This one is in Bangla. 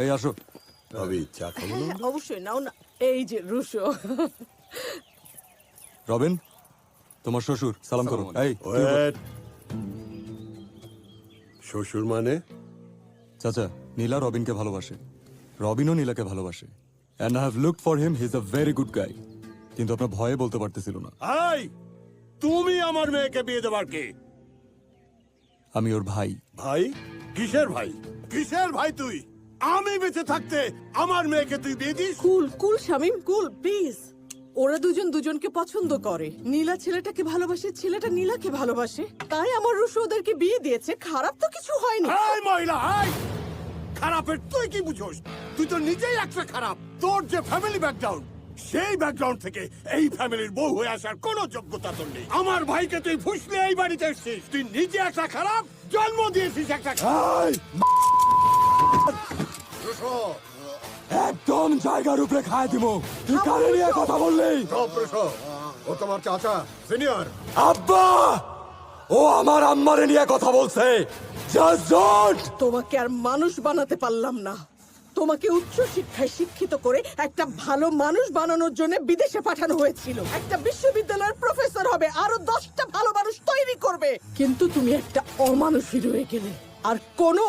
এই আসো। ভাবি চা খাবো না? অবশ্যই নাও না। এই যে রুশো। রবিন, তোমার শ্বশুর, সালাম করো। এই ওয়েট। শ্বশুর মানে? চাচা, নীলা রবিনকে ভালোবাসে, রবিনও নীলাকে ভালোবাসে। And I have looked for him, he is a very good guy. কিন্তু আপনার ভয়ে বলতে পারতেছিল না। এই, তুমি আমার মেয়েকে বিয়ে দেবার কে? আমি ওর ভাই। ভাই? কিসের ভাই? কিসের ভাই তুই? আমি বেঁচে থাকতে আমার মেয়েকে তুই বিয়ে this? Cool cool Shamim, cool please. ওরা দুজন দুজনকে পছন্দ করে। নীলা ছেলেটাকে ভালোবাসে, ছেলেটা নীলাকে ভালোবাসে। তাই আমার রুশো ওদেরকে বিয়ে দিয়েছে। খারাপ তো কিছু হয়নি। এই মহিলা, এই! খারাপের তুই কি বুঝোস? তুই তো নিজেই একটা খারাপ। তোর যে ফ্যামিলি ব্যাকগ্রাউন্ড, সেই ব্যাকগ্রাউন্ড থেকে এই ফ্যামিলির বউ হয়ে আসার কোনো যোগ্যতা তোর নেই। আমার ভাইকে তুই ফুসলে এই বাড়িতে এসেছিস। তুই নিজে একটা খারাপ, জন্ম দিয়েছিস একটা খারাপ। একদম জায়গার উপরে খায় দিব। তুই কারে নিয়ে কথা বললি? ও তোমার চাচা, সিনিয়র। আব্বা, ও আমার আম্মারে নিয়ে কথা বলছে। Just don't. তোমাকে আর মানুষ বানাতে পারলাম না। তোমাকে উচ্চ শিক্ষায় শিক্ষিত করে একটা ভালো মানুষ বানানোর জন্য বিদেশে পাঠানো হয়েছিল। একটা বিশ্ববিদ্যালয়ের প্রফেসর হবে, আরো 10টা ভালো মানুষ তৈরি করবে। কিন্তু তুমি একটা অমানুষই রয়ে গেলে। আর কোনো